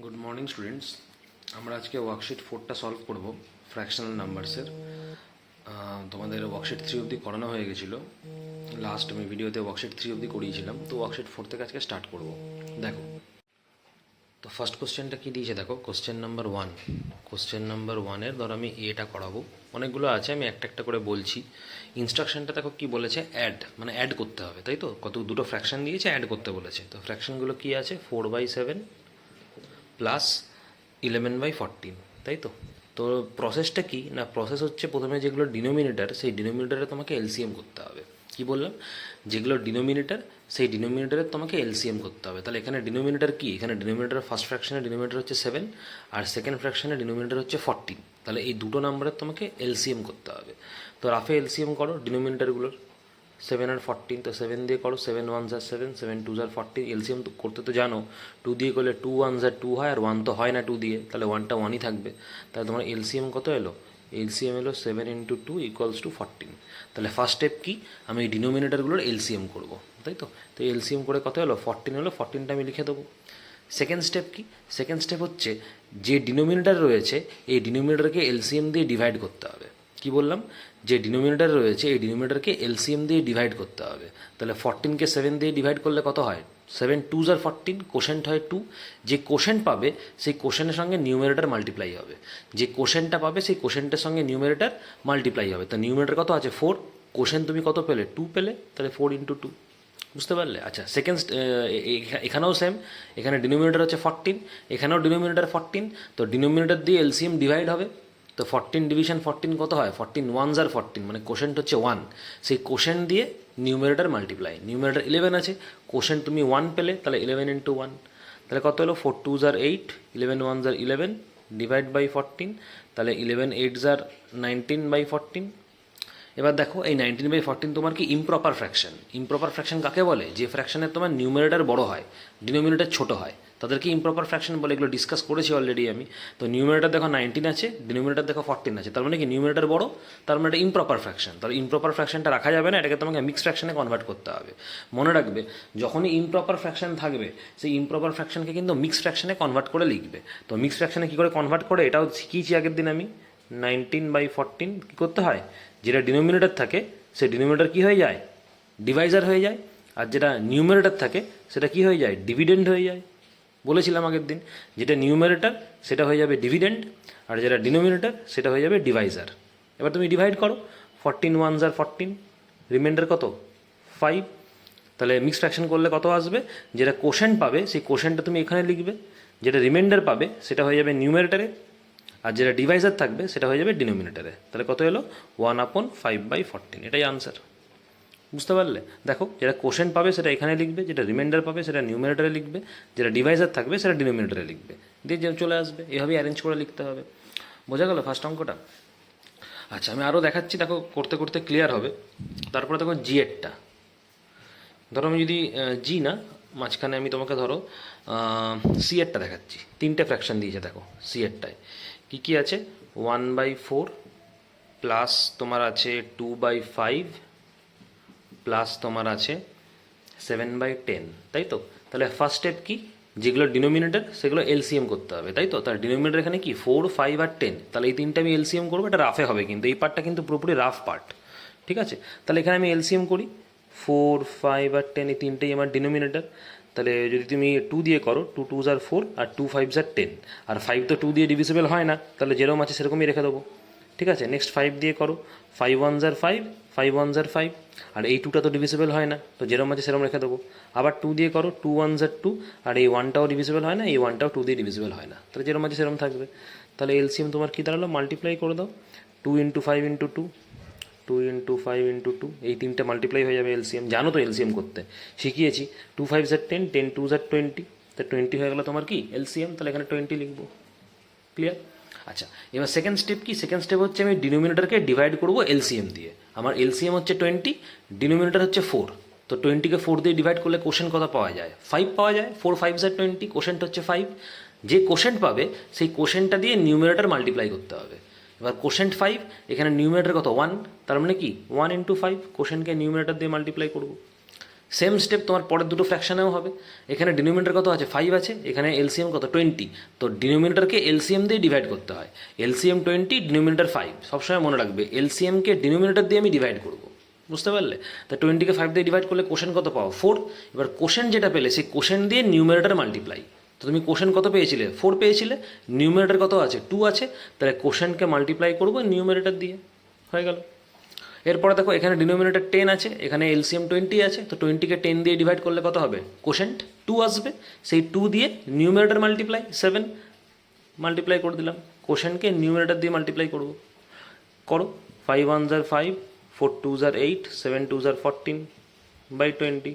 Good morning students. আমরা আজকে worksheet 4টা সলভ করব ফ্র্যাকশনাল নাম্বারসের। তোমাদের ওয়ার্কশিট 3 অবধি করানো হয়ে গেছিলো। লাস্ট আমি ভিডিওতে ওয়ার্কশিট 3 অবধি করিয়েছিলাম, তো ওয়ার্কশিট 4 থেকে আজকে স্টার্ট করব। দেখো, তো ফার্স্ট কোশ্চেনটা কী দিয়েছে দেখো, কোশ্চেন নাম্বার 1। কোশ্চেন নাম্বার 1-এর ধর আমি এটা করাবো, অনেকগুলো আছে, আমি একটা একটা করে বলছি। ইনস্ট্রাকশনটা দেখো কি বলেছে, অ্যাড, মানে অ্যাড করতে হবে, তাই তো? দুটো ফ্র্যাকশন দিয়েছে, অ্যাড করতে বলেছে। তো ফ্র্যাকশনগুলো কী আছে, 4/7 প্লাস 11/14, তাই তো? তো প্রসেসটা কি না, প্রসেস হচ্ছে প্রথমে যেগুলো ডিনোমিনেটার, সেই ডিনোমিনেটারে তোমাকে এলসিএম করতে হবে। কি বললাম? যেগুলো ডিনোমিনেটার, সেই ডিনোমিনেটারে তোমাকে এলসিএম করতে হবে। তাহলে এখানে ডিনোমিনেটার কি, এখানে ডিনোমিনেটার ফার্স্ট ফ্র্যাকশনের ডিনোমিনেটার হচ্ছে 7 আর সেকেন্ড ফ্র্যাকশনের ডিনোমিনেটার হচ্ছে 14। তাহলে এই দুটো নাম্বারের তোমাকে এলসিএম করতে হবে। তো রাফে এলসিএম করো ডিনোমিনেটারগুলোর, 7 আর 14, তো 7 দিয়ে করো, 7 1s are 7, 7 2s are 14। LCM তো করতে তো জানো, 2 দিয়ে করলে 2 1s are 2 হয়, আর 1 তো হয় না 2 দিয়ে, তাহলে 1টা 1ই থাকবে। তাহলে তোমার এলসিএম কত এলো? এলসিএম এলো 7 × 2 = 14। তাহলে ফার্স্ট স্টেপ কি, আমি এই ডিনোমিনেটারগুলোর এলসিএম করবো, তাই তো? তো এলসিএম করে কত এলো? 14 এলো, 14টা আমি লিখে দেবো। সেকেন্ড স্টেপ কি, সেকেন্ড স্টেপ হচ্ছে যে ডিনোমিনেটার রয়েছে এই ডিনোমিনেটারকে এলসিএম দিয়ে ডিভাইড করতে হবে। কি বললাম? যে ডিনোমিনেটার রয়েছে এই ডিনোমিনেটারকে এলসিএম দিয়ে ডিভাইড করতে হবে। তাহলে 14কে 7 দিয়ে ডিভাইড করলে কত হয়? 7 2s are 14, কোশেন্ট হয় 2। যে কোশেন্ট পাবে সেই কোশেন্টের সঙ্গে নিউমেরেটার মাল্টিপ্লাই হবে। যে কোশেন্টটা পাবে সেই কোশেন্টের সঙ্গে নিউমেরেটার মাল্টিপ্লাই হবে। তো নিউমেরেটার কত আছে? 4। কোশেন্ট তুমি কত পেলে? 2 পেলে, তাহলে 4 × 2। বুঝতে পারলে? আচ্ছা, সেকেন্ড, এখানেও সেম, এখানে ডিনোমিনেটার হচ্ছে 14, এখানেও ডিনোমিনেটার 14। তো ডিনোমিনেটার দিয়ে এলসিএম ডিভাইড হবে। তো 14 ডিভিশন 14 কত হয়? 14 1s are 14, মানে কোশেন্ট হচ্ছে 1। সেই কোশেন্ট দিয়ে নিউমেরেটার মাল্টিপ্লাই। নিউমেরেটার 11 আছে, কোশেন্ট তুমি 1 পেলে, তাহলে 11 × 1। তাহলে কত হলো? 4 2s are 8, 11 1s are 11, divide by 14। তাহলে 11 8s are 19/14। এবার দেখো, এই 19/14 তোমার কি ইমপ্রপার ফ্র্যাকশন। ইমপ্রপার ফ্র্যাকশন কাকে বলে? যে ফ্র্যাকশনের তোমার নিউমেরেটার বড় হয়, ডিনোমিনেটার ছোট হয়, তাদেরকে ইমপ্রপার ফ্র্যাকশন বলে। এগুলো ডিসকাস করেছি অলরেডি আমি। তো নিউমেরেটার দেখো 19 আছে, ডিনোমিনেটার দেখো 14 আছে, তার মানে কি নিউমেরেটার বড়, তার মানে এটা ইমপ্রপার ফ্র্যাকশন। তাহলে ইমপ্রপার ফ্র্যাকশনটা রাখা যাবে না, এটাকে তোমাকে মিক্স ফ্র্যাকশনে কনভার্ট করতে হবে। মনে রাখবে, যখনই ইমপ্রপার ফ্র্যাকশন থাকবে সেই ইমপ্রপার ফ্র্যাকশনকে কিন্তু মিক্স ফ্র্যাকশনে কনভার্ট করে লিখবে। তো মিক্স ফ্র্যাকশনে কী করে কনভার্ট করে এটাও শিখিয়েছি আগের দিন আমি। 19/14 কী করতে হয়, যেটা ডিনোমিনেটার থাকে সেই ডিনোমিনেটার কী হয়ে যায়? ডিভাইজার হয়ে যায়। আর যেটা নিউমেরেটার থাকে সেটা কী হয়ে যায়? ডিভিডেন্ড হয়ে যায়। বলেছিলাম আগের দিন, যেটা নিউমেরেটার সেটা হয়ে যাবে ডিভিডেন্ড, আর যেটা ডিনোমিনেটার সেটা হয়ে যাবে ডিভাইজার। এবার তুমি ডিভাইড করো, 14 1s are 14, রিমাইন্ডার কত? 5। তাহলে মিক্স ফ্র্যাকশন করলে কত আসবে? যেটা কোশেন্ট পাবে সেই কোশেন্টটা তুমি এখানে লিখবে, যেটা রিমাইন্ডার পাবে সেটা হয়ে যাবে নিউমেরেটারে, আর যেটা ডিভাইজার থাকবে সেটা হয়ে যাবে ডিনোমিনেটারে। তাহলে কত এলো? 1/5/14। এটাই আনসার। বুঝতে পারলে? দেখো, যেটা কোশেন্ট পাবে সেটা এখানে লিখবে, যেটা রিমাইন্ডার পাবে সেটা নিউমিনেটারে লিখবে, যেটা ডিভাইজার থাকবে সেটা ডিনোমিনেটারে লিখবে, দিয়ে চলে আসবে। এভাবেই অ্যারেঞ্জ করে লিখতে হবে। বোঝা গেল ফার্স্ট অঙ্কটা? আচ্ছা, আমি আরও দেখাচ্ছি, দেখো করতে করতে ক্লিয়ার হবে। তারপরে দেখো জি এরটা, ধরো আমি যদি জি না, মাঝখানে আমি তোমাকে ধরো সি এরটা দেখাচ্ছি। 3টে ফ্র্যাকশন দিয়েছে দেখো সি এরটায়। কী কী আছে? 1/4 প্লাস তোমার আছে 2/5 প্লাস তোমার আছে 7/10, তাই তো? তাহলে ফার্স্ট স্টেপ কি, যেগুলো ডিনোমিনেটার সেগুলো এলসিএম করতে হবে, তাই তো? তার ডিনোমিনেটার এখানে কি 4 5 আর 10, তাহলে এই তিনটে আমি এলসিএম করবো। এটা রাফে হবে কিন্তু, এই পার্টটা কিন্তু পুরোপুরি রাফ পার্ট, ঠিক আছে? তাহলে এখানে আমি এলসিএম করি, 4 5 আর 10, এই তিনটেই আমার ডিনোমিনেটার। তাহলে যদি তুমি 2 দিয়ে করো, 2 2s are 4 R 2 5s are 10, আর 5 তো 2 দিয়ে ডিভিজিবল হয় না, তাহলে যেরকম আছে সেরকমই রেখে দেবো, ঠিক আছে? নেক্সট 5 দিয়ে করো, 5 1s are 5, 5 1s are 5, আর এই 2টা তো ডিভিজিবল হয় না, তো যেরকম আছে সেরকম রেখে দেবো। আবার 2 দিয়ে করো, 2 1s are 2, আর এই 1টাও ডিভিজিবল হয় না, এই 1টাও 2 দিয়ে ডিভিজিবল হয় না, তাহলে যেরকম আছে সেরকম থাকবে। তাহলে এলসিএম তোমার কী দাঁড়ালো? মাল্টিপ্লাই করে দাও, 2 × 5 × 2, 2 × 5 × 2, এই তিনটে মাল্টিপ্লাই হয়ে যাবে এলসিএম। জানো তো এলসিএম করতে, শিখিয়েছি। 2 5s are 10, 10 2s are 20, তা 20 হয়ে গেলো তোমার কি এলসিএম। তাহলে এখানে 20 লিখবো। ক্লিয়ার? আচ্ছা, এবার সেকেন্ড স্টেপ কি? সেকেন্ড স্টেপ হচ্ছে আমি ডিনোমিনেটারকে ডিভাইড করবো এলসিএম দিয়ে। আমার এলসিএম হচ্ছে 20, ডিনোমিনেটার হচ্ছে 4। তো 20কে 4 দিয়ে ডিভাইড করলে কোশেন্ট কত পাওয়া যায়? 5 পাওয়া যায়। 4 5s are 20, কোশেন্ট হচ্ছে 5। যে কোশেন্ট পাবে সেই কোশেন্টটা দিয়ে নিউমিনেটার মাল্টিপ্লাই করতে হবে। এবার কোশেন্ট 5, এখানে নিউমিনেটার কত? 1, তার মানে কি 1 × 5, কোশেন্টকে নিউমিনেটার দিয়ে মাল্টিপ্লাই করবো। সেম স্টেপ তোমার পরের দুটো ফ্র্যাকশনেও হবে। এখানে ডিনোমিনেটর কত আছে 5 আছে, এখানে এলসিএম কত 20, তো ডিনোমিনেটরকে এলসিএম দিয়ে ডিভাইড করতে হয়। এলসিএম 20, ডিনোমিনেটর 5, সবসময় মনে রাখবে এলসিএমকে ডিনোমিনেটর দিয়ে আমি ডিভাইড করবো, বুঝতে পারলে? তা 20কে 5 দিয়ে ডিভাইড করলে কোশেন কত পাও 4। এবার কোশেন যেটা পেলে সেই কোশেন দিয়ে নিউমিনেটর মাল্টিপ্লাই। তো তুমি কোশেন কত পেয়েছিলে 4 পেয়েছিলে, নিউমিনেটর কত আছে 2 আছে, তাহলে কোশেনকে মাল্টিপ্লাই করবো নিউমিনেটর দিয়ে, হয়ে গেল। এরপরে দেখো এখানে ডিনোমিনেটর 10 আছে, এখানে এলসিএম 20 আছে, তো 20কে 10 দিয়ে ডিভাইড করলে কত হবে কোশেন্ট 2 আসবে, সেই 2 দিয়ে নিউমিনেটর মাল্টিপ্লাই 7 মাল্টিপ্লাই করে দিলাম, কোশেন্টকে নিউমিনেটর দিয়ে মাল্টিপ্লাই করবো, করো 5 1 जार 5, 4 2 जार 8, 7 2 जार 14 বাই 20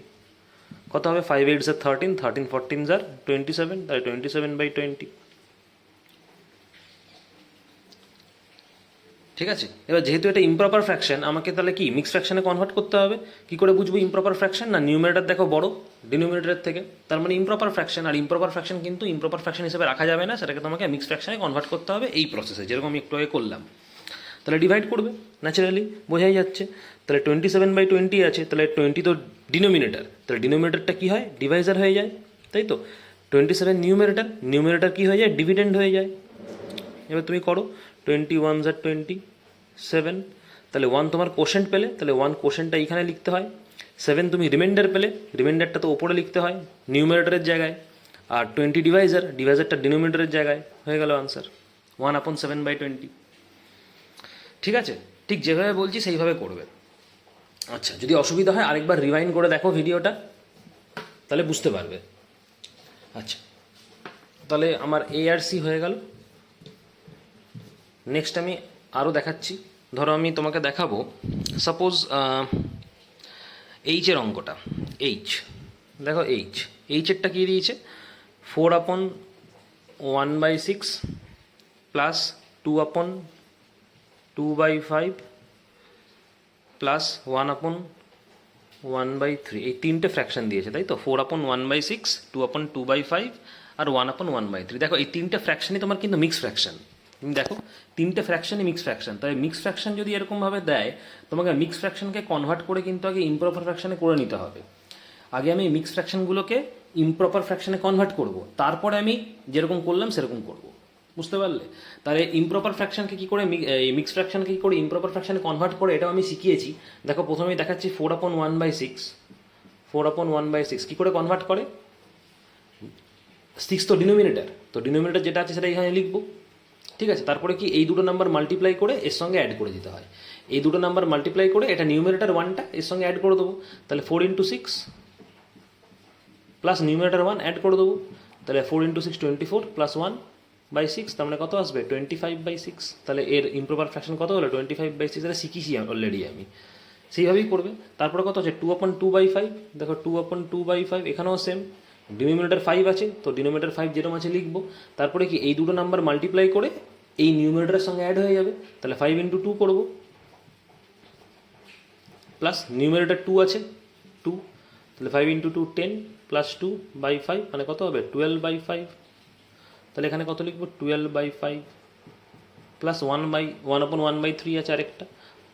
কত হবে 5 8 जार 13, 13 14 जार 27, তাই 27 বাই 20। ঠিক আছে, এবার যেহেতু এটা ইমপ্রপার ফ্র্যাকশন, আমাকে তাহলে কি মিক্স ফ্র্যাকশনে কনভার্ট করতে হবে। কি করে বুঝবো ইমপ্রপার ফ্র্যাকশন? না নিউমিনেটর দেখো বড় ডিনোমিনেটরের থেকে, তার মানে ইমপ্রপার ফ্র্যাকশন। আর ইমপ্রপার ফ্র্যাকশন কিন্তু ইমপ্রপার ফ্র্যাকশন হিসেবে রাখা যাবে না, সেটাকে তোমাকে মিক্স ফ্র্যাকশনে কনভার্ট করতে হবে এই প্রসেসে, যেরকম আমি একটু আগে করলাম। তাহলে ডিভাইড করবে ন্যাচারালি, বোঝাই যাচ্ছে। তাহলে 27 বাই 20 আছে, তাহলে 20 তো ডিনোমিনেটর, তাহলে ডিনোমিনেটরটা কী হয় ডিভাইজার হয়ে যায়, তাই তো। 27 নিউমিনেটর, নিউমিনেটর কী হয়ে যায় ডিভিডেন্ড হয়ে যায়। এবার তুমি করো 21 जार 27, তাহলে 1 তোমার কোশেন্ট পেলে, তাহলে 1 কোশেন্টটা এইখানে লিখতে হয়। 7 তুমি রিমাইন্ডার পেলে, রিমাইন্ডারটা তো ওপরে লিখতে হয় নিউমিনেটরের জায়গায়, আর 20 ডিভাইজার, ডিভাইজারটা ডিনোমিনেটরের জায়গায়, হয়ে গেল আনসার 1/7 বাই 20। ঠিক আছে, ঠিক যেভাবে বলছি সেইভাবে করবে। আচ্ছা, যদি অসুবিধা হয় আরেকবার রিভাইন্ড করে দেখো ভিডিওটা, তাহলে বুঝতে পারবে। আচ্ছা, তাহলে আমার এ আর সি হয়ে গেল। নেক্সট আমি আরও দেখাচ্ছি। ধরো আমি তোমাকে দেখাবো, সাপোজ এইচের অঙ্কটা, এইচ দেখো, এইচেরটা কী দিয়েছে 4/1/6 প্লাস 2/2/5 প্লাস 1/1/3, এই তিনটে ফ্র্যাকশন দিয়েছে, তাই তো। 4/1/6, 2/2/5 আর 1/1/3। দেখো এই তিনটে ফ্র্যাকশনই তোমার কিন্তু মিক্স ফ্র্যাকশন। তুমি দেখো তিনটে ফ্র্যাকশনই মিক্স ফ্র্যাকশন, তাই মিক্স ফ্র্যাকশন যদি এরকমভাবে দেয়, তোমাকে মিক্স ফ্র্যাকশনকে কনভার্ট করে কিন্তু আগে ইমপ্রপার ফ্র্যাকশনে করে নিতে হবে। আগে আমি মিক্স ফ্র্যাকশনগুলোকে ইমপ্রপার ফ্র্যাকশনে কনভার্ট করব, তারপরে আমি যেরকম করলাম সেরকম করব, বুঝতে পারলে? তাহলে ইমপ্রপার ফ্র্যাকশনকে কী করে, মিক্স ফ্র্যাকশনকে কী করে ইমপ্রপার ফ্র্যাকশনে কনভার্ট করে, এটাও আমি শিখিয়েছি। দেখো প্রথমেই দেখাচ্ছি 4/1/6, 4/1/6 কী করে কনভার্ট করে। 6 তো ডিনোমিনেটর, তো ডিনোমিনেটর যেটা আছে সেটা এখানে লিখবো, ঠিক আছে। তারপরে কি এই দুটো নাম্বার মাল্টিপ্লাই করে এর সঙ্গে অ্যাড করে দিতে হয়, এই দুটো নাম্বার মাল্টিপ্লাই করে এটা নিউমিনেটর 1টা এর সঙ্গে অ্যাড করে দেবো, তাহলে 4 × 6 প্লাস নিউমিনেটর 1 অ্যাড করে দেবো, তাহলে 4 × 6 24 প্লাস 1/6, তার মানে কত আসবে 25/6। তাহলে এর ইমপ্রপার ফ্র্যাকশন কত হলো 25/6, এটা শিখিয়েছি অলরেডি আমি, সেইভাবেই করবে। তারপরে কত আছে 2/2/5, দেখো 2/2/5 এখানেও সেম, ডিনোমিনেটর 5 আছে, তো ডিনোমিনেটর 5 যেরকম আছে লিখবো। তারপরে কি এই দুটো নাম্বার মাল্টিপ্লাই করে এই নিউমিনেটরের সঙ্গে অ্যাড হয়ে যাবে, তাহলে 5 × 2 করবো, প্লাস নিউমিনেটর 2 আছে 2, তাহলে 5 × 2 10 প্লাস 2/5, মানে কত হবে 12/5। তাহলে এখানে কত লিখবো 12/5 প্লাস 1/1/3 আছে আরেকটা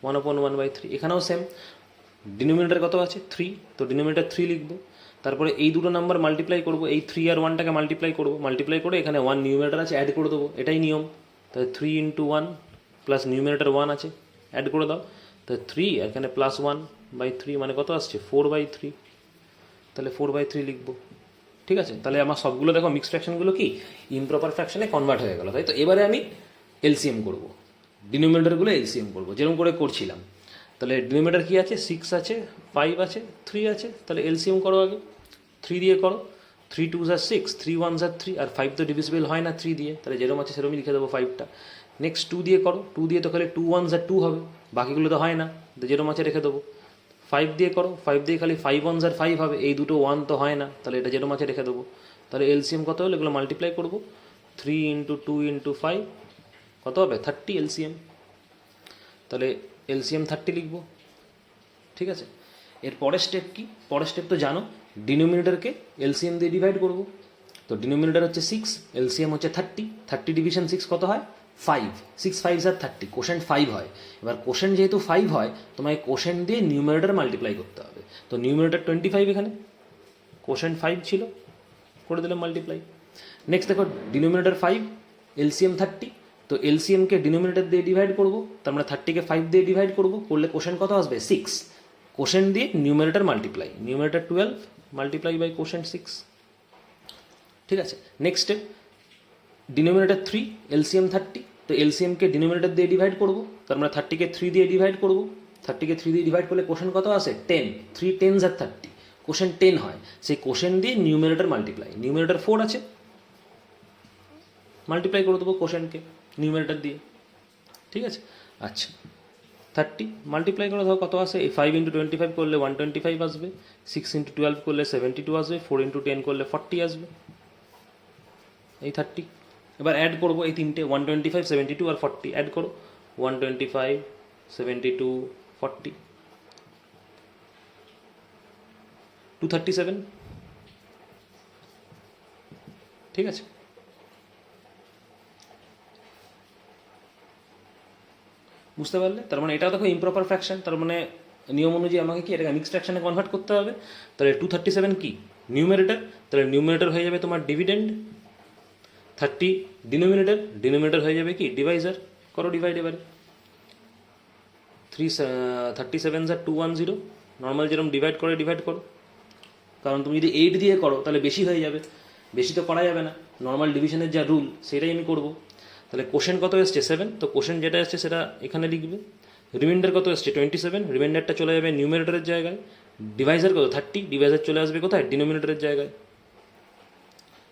1/1/3, এখানেও সেম, ডিনোমিনেটর কত আছে 3, তো ডিনোমিনেটর 3 লিখবো। তারপরে এই দুটো নাম্বার মাল্টিপ্লাই করবো, এই 3 আর 1টাকে মাল্টিপ্লাই করবো, মাল্টিপ্লাই করে এখানে 1 নিউমিনেটর আছে অ্যাড করে দেবো, এটাই নিয়ম। তাহলে 3 × 1 প্লাস নিউমিনেটর 1 আছে অ্যাড করে দাও, তাহলে 3 আর এখানে প্লাস 1/3, মানে কত আসছে 4/3, তাহলে 4/3 লিখবো, ঠিক আছে। তাহলে আমার সবগুলো দেখো মিক্স ফ্র্যাকশনগুলো কি ইমপ্রপার ফ্র্যাকশনে কনভার্ট হয়ে গেল, তাই তো। এবারে আমি এলসিএম করবো, ডিনোমিনেটরগুলো এলসিএম করবো যেরকম করে করছিলাম। তাহলে ডিনোমিনেটর কি আছে 6 আছে, 5 আছে, 3 আছে, তাহলে এলসিএম করো আগে, 3 দিয়ে করো, 3 2 जार 6, 3 1 जार 3, আর 5 তো ডিভিজিবল হয় না 3 দিয়ে, তাহলে যেরকম আছে সেরকমই লিখে দেবো 5টা। নেক্সট 2 দিয়ে করো, 2 দিয়ে তো খালি 2 1 जार 2 হবে, বাকিগুলো তো হয় না, তো যেরকম আছে রেখে দেবো। 5 দিয়ে করো, 5 দিয়ে খালি 5 1 जार 5 হবে, এই দুটো 1 তো হয় না, তাহলে এটা যেরকম আছে রেখে দেবো। তাহলে এলসিএম কত হলো, এগুলো মাল্টিপ্লাই করবো, 3 × 2 × 5 কত হবে 30 এলসিএম, তাহলে এলসিএম 30 লিখবো, ঠিক আছে। এর পরের স্টেপ কি, পরের স্টেপ তো জানো, ডিনোমিনেটরকে এলসিএম দিয়ে ডিভাইড করব। তো ডিনোমিনেটর হচ্ছে 6, এলসিএম হচ্ছে 30, 30 ডিভিশন 6 কত হয় 5, 6 5 जार 30, কোশেন্ট 5 হয়। এবার কোশেন্ট যেহেতু 5 হয়, তোমায় কোশেন্ট দিয়ে নিউমিনেটর মাল্টিপ্লাই করতে হবে। তো নিউমিনেটর 25 এখানে, কোশেন্ট 5 ছিল, করে দিলাম মাল্টিপ্লাই। নেক্সট দেখো ডিনোমিনেটর 5, এলসিএম 30, তো এলসিএমকে ডিনোমিনেটর দিয়ে ডিভাইড করবো, তার মানে 30কে 5 দিয়ে ডিভাইড করবো, করলে কোশেন্ট কত আসবে 6, কোশেন্ট দিয়ে numerator multiply, numerator 12 multiply by quotient 6। ঠিক আছে, নেক্সট স্টেপ ডিনোমিনেটর 3, এলসিএম 30, তো এলসিএমকে ডিনোমিনেটর দিয়ে ডিভাইড করবো, তার মানে 30কে 3 দিয়ে ডিভাইড করবো, 30কে 3 দিয়ে ডিভাইড করলে কোশেন্ট কত আসে 10, 3 10s আর 30, কোশেন্ট 10 হয়, সেই কোশেন্ট দিয়ে নিউমিনেটর মাল্টিপ্লাই, নিউমিনেটর 4 আছে, মাল্টিপ্লাই করে দেবো কোশেন্টকে নিউমিনেটর দিয়ে। ঠিক আছে, আচ্ছা 30 মাল্টিপ্লাই করে ধরো কত আসে, এই 5 × 25 করলে 125 আসবে, 6 × 12 করলে 72 আসবে, 4 × 10 করলে 40 আসবে, এই 30। এবার অ্যাড করবো এই তিনটে 125, 72 আর 40 অ্যাড করো, 125, 72, 40, 237। ঠিক আছে, বুঝতে পারলে? তার মানে এটাও দেখো ইমপ্রপার ফ্র্যাকশন, তার মানে নিয়ম অনুযায়ী আমাকে কি এটাকে মিক্সড ফ্র্যাকশনে কনভার্ট করতে হবে। তাহলে 237 কি নিউমিনেটর, তাহলে নিউমিনেটর হয়ে যাবে তোমার ডিভিডেন্ড, 30 ডিনোমিনেটর, ডিনোমিনেটর হয়ে যাবে কি ডিভাইজার, করো ডিভাইড এবারে, 37 আর 210, নর্মাল যেরকম ডিভাইড করো, কারণ তুমি যদি 8 দিয়ে করো তাহলে বেশি হয়ে যাবে, বেশি তো করা যাবে না, নর্মাল ডিভিশনের যা রুল সেটাই আমি করব। তাহলে কোশেন্ট কত এসছে 7, তো কোশেন্ট যেটা এসছে সেটা এখানে লিখবে, রিমাইন্ডার কত এসছে 27, রিমাইন্ডারটা চলে যাবে নিউমিনেটরের জায়গায়, ডিভাইজার কত 30, ডিভাইজার চলে আসবে কোথায় ডিনোমিনেটরের জায়গায়।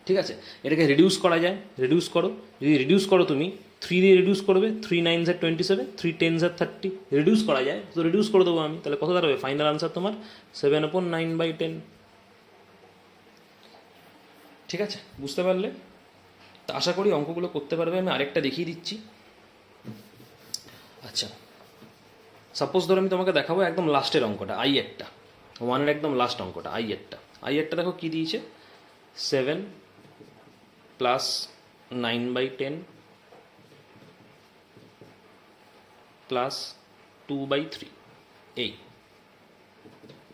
ঠিক আছে, এটাকে রিডিউস করা যায়, রিডিউস করো, যদি রিডিউস করো তুমি 3 দিয়ে রিডিউস করবে, 3 9s আর 27, 3 10s আর 30, রিডিউস করা যায়, তো রিডিউস করে দেবো আমি, তাহলে কত দাঁড়াবে ফাইনাল আনসার তোমার 7/9/10। ঠিক আছে, বুঝতে পারলে? তা আশা করি অঙ্কগুলো করতে পারবে। আমি আরেকটা দেখিয়ে দিচ্ছি। আচ্ছা, সাপোজ ধরো আমি তোমাকে দেখাবো একদম লাস্টের অঙ্কটা, I1টা, 1-এর একদম লাস্ট অঙ্কটা, I1টা দেখো কী দিয়েছে, 7 + 9/10 + 2/3, এই।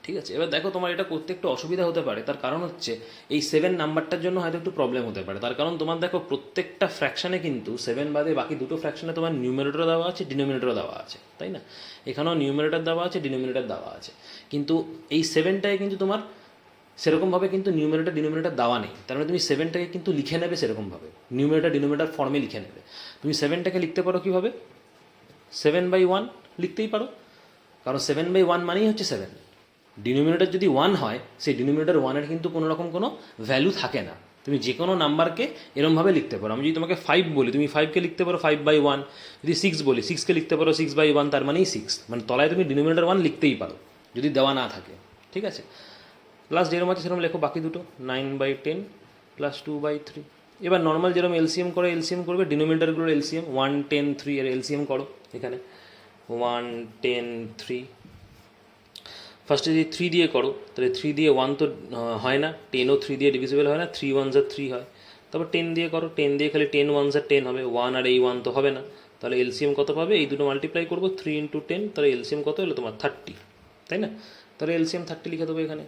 ঠিক আছে, এবার দেখো তোমার এটা করতে একটু অসুবিধা হতে পারে, তার কারণ হচ্ছে এই 7 নাম্বারটার জন্য হয়তো একটু প্রবলেম হতে পারে, তার কারণ তোমার দেখো প্রত্যেকটা ফ্র্যাকশানে কিন্তু 7 বাদে বাকি দুটো ফ্র্যাকশানে তোমার নিউমিনেটরও দেওয়া আছে, ডিনোমিনেটরও দেওয়া আছে, তাই না? এখানেও নিউমিনেটর দেওয়া আছে, ডিনোমিনেটর দেওয়া আছে, কিন্তু এই 7টায় কিন্তু তোমার সেরকমভাবে কিন্তু নিউমিনেটর ডিনোমিনেটর দেওয়া নেই, তার মানে তুমি 7টাকে কিন্তু লিখে নেবে সেরকমভাবে, নিউমিনেটর ডিনোমিনেটর ফর্মে লিখে নেবে। তুমি 7টাকে লিখতে পারো কীভাবে, 7/1 লিখতেই পারো, কারণ 7/1 মানেই হচ্ছে 7। ডিনোমিনেটর যদি 1 হয়, সেই ডিনোমিনেটর 1-এর কিন্তু কোনো রকম কোনো ভ্যালু থাকে না, তুমি যে কোনো নাম্বারকে এরমভাবে লিখতে পারো। আমি যদি তোমাকে 5 বলি, তুমি 5কে লিখতে পারো 5/1, যদি 6 বলি 6কে লিখতে পারো 6/1, তার মানেই 6, মানে তলায় তুমি ডিনোমিনেটর 1 লিখতেই পারো যদি দেওয়া না থাকে। ঠিক আছে, প্লাস যেরকম আছে সেরকম লেখো বাকি দুটো, 9/10 + 2/3। এবার নর্মাল যেরকম এলসিএম করে এলসিএম করবে, ডিনোমিনেটরগুলোর এলসিএম 1 10 3 এর এলসিএম করো, এখানে 1 10 3, ফার্স্টে যদি 3 দিয়ে করো তাহলে 3 দিয়ে 1 তো হয় না, 10ও 3 দিয়ে ডিভিজিবল হয় না, 3 1s আর 3 হয়, তারপর 10 দিয়ে করো, 10 দিয়ে খালি 10 1s আর 10 হবে, 1 আর এই 1 তো হবে না, তাহলে এলসিএম কত পাবে, এই দুটো মাল্টিপ্লাই করবো 3 × 10, তাহলে এলসিএম কত হলো তোমার 30, তাই না? তাহলে এলসিএম 30 লিখে দেবো এখানে,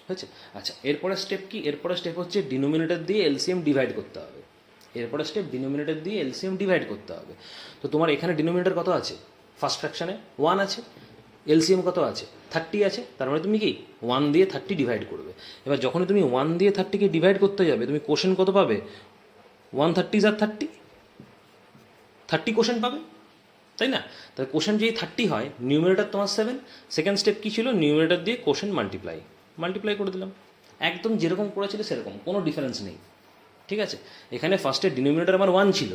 হয়েছে। আচ্ছা, এরপরে স্টেপ কি, এরপরে স্টেপ হচ্ছে ডিনোমিনেটর দিয়ে এলসিএম ডিভাইড করতে হবে, এরপরে স্টেপ ডিনোমিনেটর দিয়ে এলসিএম ডিভাইড করতে হবে। তো তোমার এখানে ডিনোমিনেটর কত আছে, ফার্স্ট ফ্র্যাকশানে 1 আছে, এলসিএম কত আছে 30 আছে, তার মানে তুমি কি 1 দিয়ে 30 ডিভাইড করবে। এবার যখনই তুমি 1 দিয়ে 30কে ডিভাইড করতে যাবে, তুমি কোশেন্ট কত পাবে, 130s আর 30 কোশেন্ট পাবে, তাই না? তাহলে কোশেন্ট যদি 30 হয়, নিউমিনেটর তোমার 7, সেকেন্ড স্টেপ কী ছিল, নিউমিনেটর দিয়ে কোশেন্ট মাল্টিপ্লাই করে দিলাম, একদম যেরকম করেছিল সেরকম, কোনো ডিফারেন্স নেই। ঠিক আছে, এখানে ফার্স্টে ডিনোমিনেটর আমার 1 ছিল,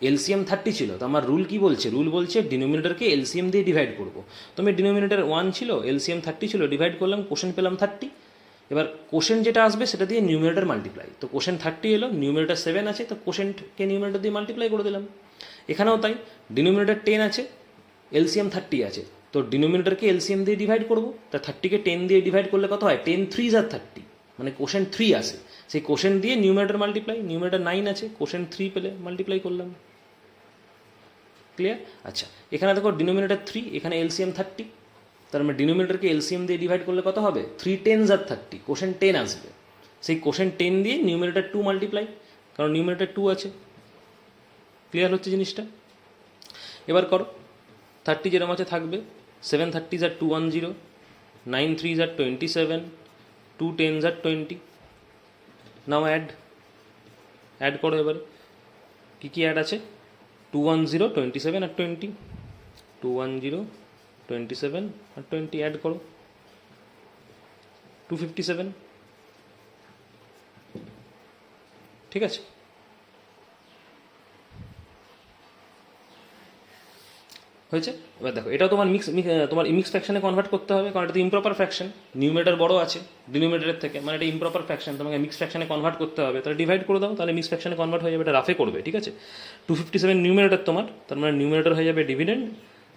এলসিএম 30 ছিল, তো আমার রুল কি বলছে, রুল বলছে ডিনোমিনেটরকে এলসিএম দিয়ে ডিভাইড করবো। তো আমি ডিনোমিনেটর 1 ছিল, এলসিএম 30 ছিল, ডিভাইড করলাম, কোশেন্ট পেলাম 30। এবার কোশেন্ট যেটা আসবে সেটা দিয়ে নিউমিনেটর মাল্টিপ্লাই, তো কোশেন্ট 30 এলো, নিউমিনেটর 7 আছে, তো কোশেন্টকে নিউমিনেটর দিয়ে মাল্টিপ্লাই করে দিলাম। এখানেও তাই, ডিনোমিনেটর 10 আছে, এলসিএম 30 আছে, তো ডিনোমিনেটরকে এলসিএম দিয়ে ডিভাইড করবো, তা 30কে 10 দিয়ে ডিভাইড করলে কত হয়, 10 3s আর 30, মানে কোশেন্ট 3 আসে, সেই কোশেন্ট দিয়ে নিউমিনেটর মাল্টিপ্লাই, নিউমিনেটর 9 আছে, কোশেন্ট 3 পেলে মাল্টিপ্লাই করলাম। ক্লিয়ার? আচ্ছা, এখানে দেখো ডিনোমিনেটর 3, এখানে এলসিএম 30, তার মানে ডিনোমিনেটরকে এলসিএম দিয়ে ডিভাইড করলে কত হবে? 3 10s আর 30, কোশেন্ট 10 আসবে। সেই কোশেন্ট 10 দিয়ে নিউমিনেটর 2 মাল্টিপ্লাই, কারণ নিউমিনেটর 2 আছে। ক্লিয়ার হচ্ছে জিনিসটা? এবার করো, 30 যেরকম আছে থাকবে, 7 30s আর 210, 9 3s আর 27, 2 10s আর 20। নাও অ্যাড করো এবারে। কী কী অ্যাড আছে? 210, 27 আর 20, 210, 27 আর 20 অ্যাড করো, 257। ঠিক আছে, হয়েছে? এবার দেখো, এটাও তোমার তোমার মিক্স ফ্র্যাকশনে কনভার্ট করতে হবে, কারণ এটা তো ইমপ্রপার ফ্র্যাকশন, নিউমিনেটর বড় আছে ডিনোমিনেটরের থেকে, মানে এটা ইমপ্রপার ফ্র্যাকশন, তোমাকে মিক্স ফ্র্যাকশনে কনভার্ট করতে হবে। তাহলে ডিভাইড করে দাও, তাহলে মিক্স ফ্র্যাকশনে কনভার্ট হয়ে যাবে, এটা রাফে করবে। ঠিক আছে, 257 নিউমিনেটর তোমার, তার মানে নিউমিনেটর হয়ে যাবে ডিভিডেন্ড,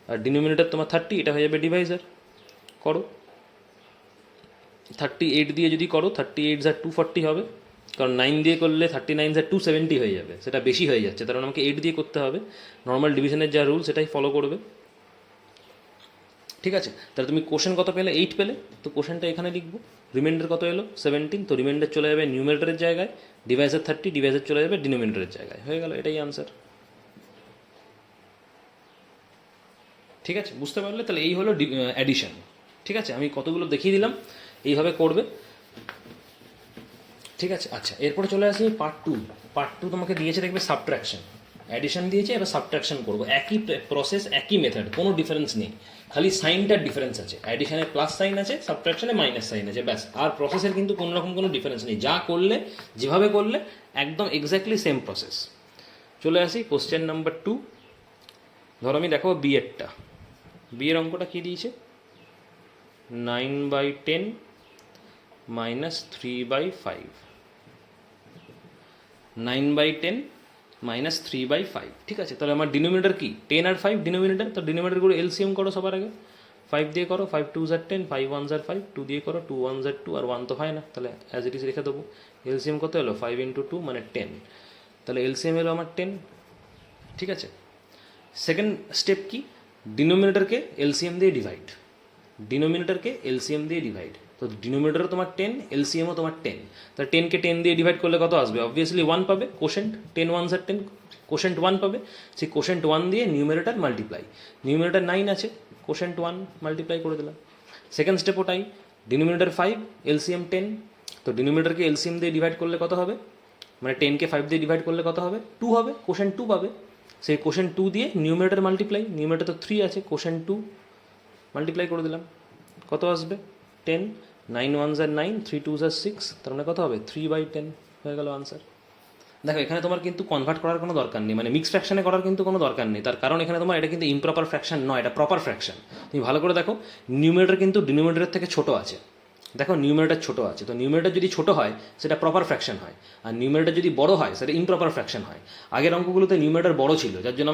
আর ডিনোমিনেটর তোমার 30, এটা হয়ে যাবে ডিভাইজার। করো, 38 দিয়ে যদি করো, 38 আর 240 হবে, কারণ 9 দিয়ে করলে 39 আর 270 হয়ে যাবে, সেটা বেশি হয়ে যাচ্ছে, তার মানে আমাকে 8 দিয়ে করতে হবে। নর্মাল ডিভিশনের যা রুল সেটাই ফলো করবে। ঠিক আছে, তাহলে তুমি কোশ্চেন কত পেলে? 8 পেলে, তো কোশ্চেনটা এখানে লিখবো। রিমাইন্ডার কত এলো? 17, তো রিমাইন্ডার চলে যাবে নিউমিনেটরের জায়গায়, ডিভাইজার 30, ডিভাইজার চলে যাবে ডিনোমিনেটরের জায়গায়। হয়ে গেল, এটাই আনসার। ঠিক আছে, বুঝতে পারলে? তাহলে এই হলো অ্যাডিশন। ঠিক আছে, আমি কতগুলো দেখিয়ে দিলাম, এইভাবে করবে। ঠিক আছে, আচ্ছা, এরপরে চলে আসি পার্ট 2। পার্ট 2 তোমাকে দিয়েছে, দেখবে সাবট্রাকশন। অ্যাডিশন দিয়েছে, এবার সাবট্রাকশন করবো। একই প্রসেস, একই মেথড, কোনো ডিফারেন্স নেই, খালি সাইনটার ডিফারেন্স আছে। অ্যাডিশনে প্লাস সাইন আছে, সাবট্রাকশনে মাইনাস সাইন আছে, ব্যাস। আর প্রসেসের কিন্তু কোনো রকম কোনো ডিফারেন্স নেই, যা করলে যেভাবে করলে একদম এক্স্যাক্টলি সেম প্রসেস। চলে আসি কোশ্চেন নাম্বার 2। ধরো আমি দেখো বিয়েরটা, বিয়ের অঙ্কটা কী দিয়েছে? 9/10 মাইনাস 3/5, 9/10 মাইনাস 3/5। ঠিক আছে, তাহলে আমার ডিনোমিনেটর কি? 10 আর 5 ডিনোমিনেটর, তো ডিনোমিনেটরগুলো এলসিএম করো সবার আগে। 5 দিয়ে করো, 5 2s আর 10, 5 1s আর 5, 2 দিয়ে করো, 2 1s আর 2, আর 1 তো হয় না, তাহলে অ্যাজ ইট ইজ রেখে দেবো। এলসিএম কত এলো? 5 × 2 মানে 10, তাহলে এলসিএম এলো আমার 10। ঠিক আছে, সেকেন্ড স্টেপ কি? ডিনোমিনেটরকে এলসিএম দিয়ে ডিভাইড, ডিনোমিনেটরকে এলসিএম দিয়ে ডিভাইড। তো ডিনোমিনেটর তোমার 10, এলসিএমও তোমার 10, তাহলে 10কে 10 দিয়ে ডিভাইড করলে কত আসবে? অবভিয়াসলি 1 পাবে, কোশেন্ট 10 1s আর 10, কোশেন্ট 1 পাবে। সেই কোশেন্ট 1 দিয়ে নিউমিনেটর মাল্টিপ্লাই, নিউমিনেটর 9 আছে, কোশেন্ট 1 মাল্টিপ্লাই করে দিলাম। সেকেন্ড স্টেপ ওটাই, ডিনোমিনেটর 5, এলসিএম 10, তো ডিনোমিনেটরকে এলসিএম দিয়ে ডিভাইড করলে কত হবে? মানে 10কে 5 দিয়ে ডিভাইড করলে কত হবে? 2 হবে, কোশেন্ট 2 পাবে। সেই কোশেন্ট 2 দিয়ে নিউমিনেটর মাল্টিপ্লাই, নিউমিনেটর তো 3 আছে, কোশেন্ট 2 মাল্টিপ্লাই করে দিলাম, কত আসবে? 10, 9 1s আর 9, 3 2s আর 6, তার মানে কত হবে? 3/10 হয়ে গেল আনসার। দেখো, এখানে তোমার কিন্তু কনভার্ট করার কোনো দরকার নেই, মানে মিক্স ফ্র্যাকশনে করার কিন্তু কোনো দরকার নেই, তার কারণ এখানে তোমার এটা কিন্তু ইমপ্রপার ফ্র্যাকশন নয়, এটা প্রপার ফ্র্যাকশন। তুমি ভালো করে দেখো, নিউমিনেটর কিন্তু ডিনোমিনেটরের থেকে ছোট আছে। দেখো, নিউমিনেটর ছোট আছে, তো নিউমিনেটর যদি ছোট হয় সেটা প্রপার ফ্র্যাকশন হয়, আর নিউমিনেটর যদি বড় হয় সেটা ইমপ্রপার ফ্র্যাকশন হয়। আগের অঙ্কগুলোতে নিউমিনেটর বড় ছিল, যার জন্য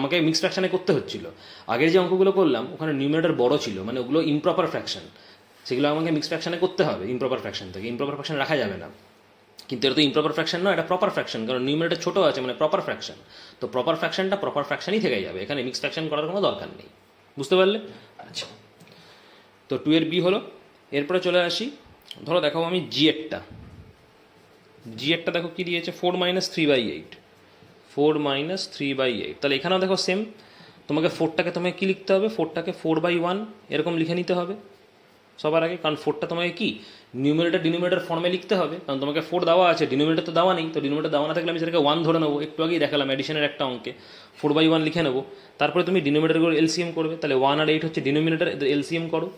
আমাকে মিক্স ফ্র্যাকশনে করতে হচ্ছিল। আগের যে অঙ্কগুলো করলাম ওখানে নিউমিনেটর বড় ছিল, মানে ওগুলো ইমপ্রপার ফ্র্যাকশন, সেগুলো আমাকে মিক্স ফ্র্যাকশনে করতে হবে ইমপ্রপার ফ্র্যাকশন থেকে, ইমপ্রপার ফ্র্যাকশন রাখা যাবে না। কিন্তু এটা তো ইমপ্রপার ফ্র্যাকশন নয়, এটা প্রপার ফ্র্যাকশন, কারণ নিউমিনেটর ছোট আছে মানে প্রপার ফ্র্যাকশন। তো প্রপার ফ্র্যাকশনটা প্রপার ফ্র্যাকশনই থেকে যাবে, এখানে মিক্স ফ্র্যাকশন করার কোনো দরকার নেই। বুঝতে পারলে? আচ্ছা, তো 2 এর বি হলো। এরপরে চলে আসি, ধরো দেখো আমি জি এরটা দেখো কি দিয়েছে? 4 - 3/8, 4 - 3/8। তাহলে এখানেও দেখো সেম, তোমাকে 4টাকে তোমাকে কী লিখতে হবে? 4টাকে 4/1 এরকম লিখে নিতে হবে সবার আগে, কারণ 4টা তোমাকে কি নিউমিনেটর ডিনোমিনেটর ফর্মে লিখতে হবে, কারণ তোমাকে 4 দেওয়া আছে, ডিনোমিনেটর তো দেওয়া নেই। তো ডিনোমিনেটর দেওয়া না থাকলে আমি সেটাকে 1 ধরে নেবো, একটু আগেই দেখালাম অ্যাডিশনের একটা অঙ্কে 4/1 লিখে নেবো। তারপরে তুমি ডিনোমিনেটরগুলো এলসিএম করবে, তাহলে 1 আর 8 হচ্ছে ডিনোমিনেটর, এলসিএম করো,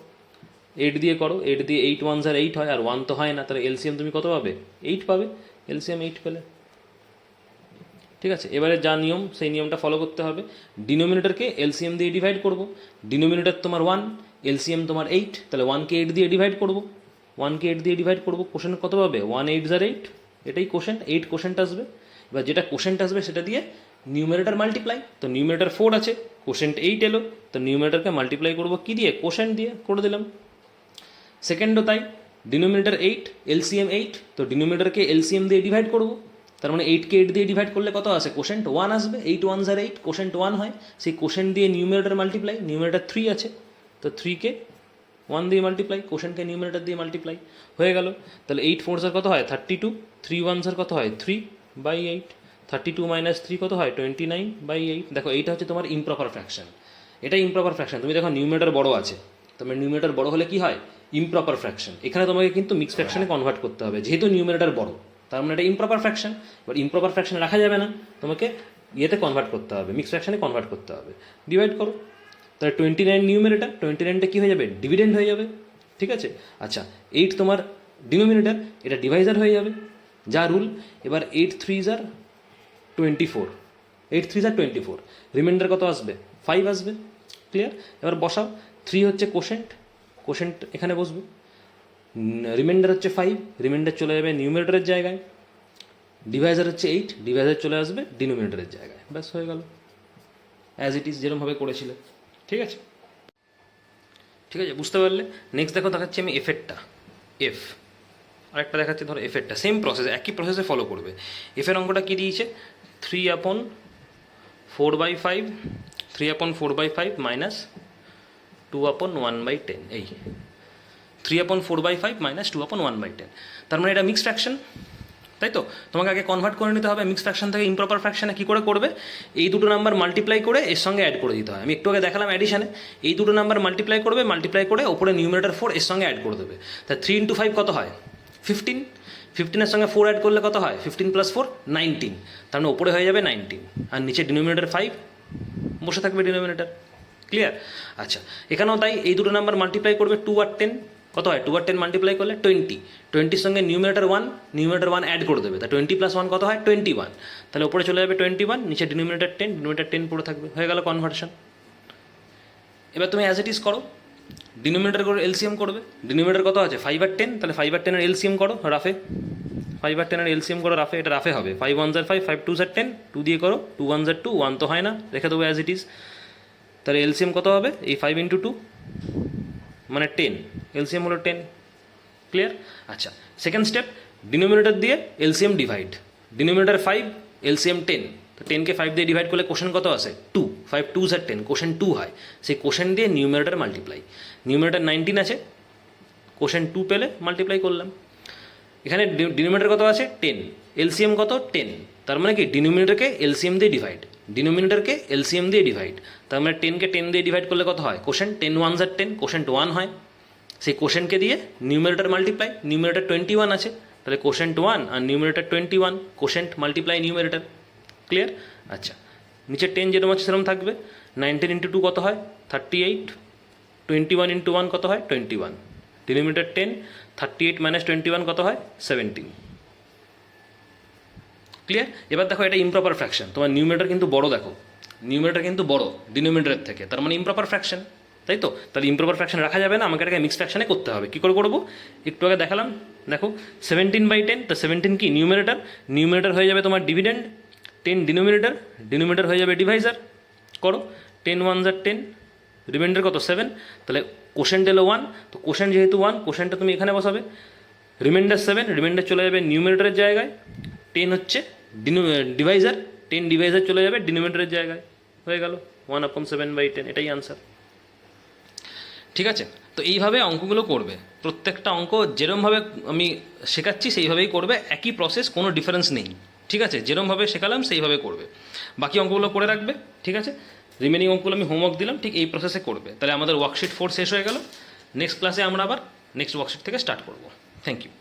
8 দিয়ে করো, 8 দিয়ে 8 1s আর 8 হয়, আর 1 তো হয় না, তাহলে এলসিএম তুমি কত পাবে? 8 পাবে, এলসিএম 8 পেলে। ঠিক আছে, এবারে যা নিয়ম সেই নিয়মটা ফলো করতে হবে। ডিনোমিনেটরকে এলসিএম দিয়ে ডিভাইড করব, ডিনোমিনেটর তোমার 1, এলসিএম তোমার 8, তাহলে 1কে 8 দিয়ে ডিভাইড করব, 1কে 8 দিয়ে ডিভাইড করব, কোশেন্ট কত পাবে? 1 8s আর 8, এটাই কোশেন্ট, 8 কোশেন্ট আসবে। এবার যেটা কোশেন্ট আসবে সেটা দিয়ে নিউমিনেটর মাল্টিপ্লাই, তো নিউমিনেটর 4 আছে, কোশেন্ট 8 এলো, তো নিউমিনেটরকে মাল্টিপ্লাই করব কি দিয়ে? কোশেন্ট দিয়ে করে দিলাম। সেকেন্ডও তাই, ডিনোমিনেটর 8, এলসিএম 8, তো ডিনোমিনেটরকে এলসিএম দিয়ে ডিভাইড করব, তার মানে 8কে 8 দিয়ে ডিভাইড করলে কত আসে, কোশেন্ট 1 আসবে, 8 1s আর 8, কোশেন্ট 1 হয়, সেই কোশেন্ট দিয়ে নিউমারেটর মাল্টিপ্লাই, নিউমারেটর 3 আছে, তো 3কে 1 দিয়ে মাল্টিপ্লাই, কোশেন্টকে নিউমারেটর দিয়ে মাল্টিপ্লাই, হয়ে গেল। তাহলে 8 4s কত হয় 32, 3 1s কত হয় 3/8, 32 মাইনাস 3 কত হয় 29/8। দেখো এইটা হচ্ছে তোমার ইমপ্রপার ফ্র্যাকশন, এটা ইমপ্রপার ফ্র্যাকশন। তুমি দেখো নিউমারেটর বড় আছে, তোমার নিউমারেটর বড় হলে কি হয়, ইমপ্রপার ফ্র্যাকশন। এখানে তোমাকে কিন্তু মিক্স ফ্র্যাকশনে কনভার্ট করতে হবে, যেহেতু নিউমারেটর বড়, তার মানে এটা ইমপ্রপার ফ্র্যাকশন। এবার ইমপ্রপার ফ্র্যাকশন রাখা যাবে না, তোমাকে ইয়েতে কনভার্ট করতে হবে, মিক্স ফ্র্যাকশনে কনভার্ট করতে হবে। ডিভাইড করো, তাহলে 29 নিউমারেটর, 29টা কী হয়ে যাবে, ডিভিডেন্ড হয়ে যাবে, ঠিক আছে। আচ্ছা 8 তোমার ডিনোমিনেটর, এটা ডিভাইজার হয়ে যাবে, যা রুল। এবার 8 3s আর 24, 8 3s আর 24, রিমাইন্ডার কত আসবে 5 আসবে, ক্লিয়ার। এবার বসাও, 3 হচ্ছে কোশেন্ট, কোশেন্ট এখানে বসবে, রিমাইন্ডার হচ্ছে 5, রিমাইন্ডার চলে যাবে নিউমারেটরের জায়গায়, ডিভাইজার হচ্ছে 8, ডিভাইজার চলে আসবে ডিনোমিনেটরের জায়গায়, ব্যাস হয়ে গেল, অ্যাজ ইট ইজ যেরকমভাবে করেছিলে, ঠিক আছে। ঠিক আছে, বুঝতে পারলে। নেক্সট দেখো দেখাচ্ছি আমি এফেরটা, এফ আরেকটা দেখাচ্ছি, ধরো এফেরটা সেম প্রসেস, একই প্রসেসে ফলো করবে। এফের অঙ্কটা কী দিয়েছে, 3/4/5, 3/4/5 মাইনাস 2/1/10, এই 3/4/5 মাইনাস 2/1/10। তার মানে এটা মিক্সড ফ্র্যাকশন, তাই তো। তোমাকে আগে কনভার্ট করে নিতে হবে মিক্সড ফ্র্যাকশন থেকে ইমপ্রপার ফ্র্যাকশনে। কী করে করবে, এই দুটো নাম্বার মাল্টিপ্লাই করে এর সঙ্গে অ্যাড করে দিতে হয়। আমি একটু আগে দেখালাম অ্যাডিশনে, এই দুটো নাম্বার মাল্টিপ্লাই করবে, মাল্টিপ্লাই করে ওপরে নিউমারেটর 4 এর সঙ্গে অ্যাড করে দেবে। তা 3 × 5 কত হয় 15, 15-এর সঙ্গে 4 অ্যাড করলে কত হয় 15 + 4 19, তার মানে ওপরে হয়ে যাবে 19, আর নিচে ডিনোমিনেটর 5 বসে থাকবে ডিনোমিনেটর, ক্লিয়ার। আচ্ছা এখানেও তাই, এই দুটো নাম্বার মাল্টিপ্লাই করবে, 2 আর 10 কত হয়, 2 আর 10 মাল্টিপ্লাই করলে 20, 20-র সঙ্গে নিউমারেটর 1, নিউমারেটর 1 অ্যাড করে দেবে, তা 20 + 1 কত হয় 21, তাহলে ওপরে চলে যাবে 21, নিচে ডিনোমিনেটর 10, ডিনোমিনেটর 10 পড়ে থাকবে, হয়ে গেল কনভার্সন। এবার তুমি অ্যাজ ইট ইজ করো, ডিনোমিনেটর করে এলসিএম করবে, ডিনোমিনেটর কত আছে 5 আর 10, তাহলে 5 আর 10-এর এলসিএম করো রাফে, 5 আর 10-এর এলসিএম করো রাফে, এটা রাফে হবে, 5 1s আর 5, 5 2s আর 10, 2 দিয়ে করো, 2 1s আর 2, 1 তো হয় না, রেখে দেবো অ্যাজ ইট ইজ। তাহলে এলসিএম কত হবে, এই 5 × 2 মানে 10, এলসিএম হলো 10, ক্লিয়ার। আচ্ছা সেকেন্ড স্টেপ, ডিনোমিনেটর দিয়ে এলসিএম ডিভাইড, ডিনোমিনেটর 5, এলসিএম 10, তো 10কে 5 দিয়ে ডিভাইড করলে কোশেন্ট কত আসে 2, 5 2s আর 10, কোশেন্ট 2 হয়, সেই কোশেন্ট দিয়ে নিউমারেটর মাল্টিপ্লাই, নিউমারেটর 19 আছে, কোশেন্ট 2 পেলে মাল্টিপ্লাই করলাম। এখানে ডিনোমিনেটর কত আছে 10, এলসিএম কত 10, তার মানে কি ডিনোমিনেটরকে এলসিএম দিয়ে ডিভাইড, ডিনোমিনেটরকে এলসিএম দিয়ে ডিভাইড, তার মানে 10কে 10 দিয়ে ডিভাইড করলে কত হয়, কোশেন্ট 10 1s আর 10, কোশেন্ট 1 হয়, সেই কোশেন্টকে দিয়ে নিউমারেটর মাল্টিপ্লাই, নিউমারেটর 21 আছে, তাহলে কোশেন্ট 1 আর numerator 21, quotient multiply numerator, clear. আচ্ছা নিচে 10 যেরকম আছে সেরকম থাকবে, 19 × 2 কত হয় 38, 21 × 1 কত হয় 21, ডিনোমিনেটর 10, 38 - 21 কত হয় 17, ক্লিয়ার। এবার দেখো এটা ইমপ্রপার ফ্র্যাকশন, তোমার নিউমারেটর কিন্তু বড়, দেখো নিউমারেটর কিন্তু বড় ডিনোমিনেটরের থেকে, তার মানে ইমপ্রপার ফ্র্যাকশন, তাই তো। তাহলে ইমপ্রপার ফ্র্যাকশন রাখা যাবে না, আমাকে এটাকে মিক্স ফ্র্যাকশনে করতে হবে। কী করে করবো, একটু আগে দেখালাম, দেখো 17/10, তো 17 কি নিউমারেটর, নিউমারেটর হয়ে যাবে তোমার ডিভিডেন্ড, 10 ডিনোমিনেটর, ডিনোমিনেটর হয়ে যাবে ডিভাইজার, করো 10 1s আর 10, রিমাইন্ডার কত 7, তাহলে কোশেন্ট এলো 1, তো কোশেন্ট যেহেতু 1, কোশেন্টটা তুমি এখানে বসাবে, রিমাইন্ডার 7, রিমাইন্ডার চলে যাবে নিউমারেটরের জায়গায়, 10 হচ্ছে ডিভাইজার, 10 ডিভাইজার চলে যাবে ডিনোমিনেটরের জায়গায়, হয়ে গেল 1/7/10, এটাই আনসার, ঠিক আছে। তো এইভাবে অঙ্কগুলো করবে, প্রত্যেকটা অঙ্ক যেরমভাবে আমি শেখাচ্ছি সেইভাবেই করবে, একই প্রসেস, কোনো ডিফারেন্স নেই, ঠিক আছে। যেরমভাবে শেখালাম সেইভাবে করবে, বাকি অঙ্কগুলো করে রাখবে, ঠিক আছে। রিমেনিং অঙ্কগুলো আমি হোমওয়ার্ক দিলাম, ঠিক এই প্রসেসে করবে। তাহলে আমাদের ওয়ার্কশিট 4 শেষ হয়ে গেল। নেক্সট ক্লাসে আমরা আবার নেক্সট ওয়ার্কশিট থেকে স্টার্ট করব। Thank you.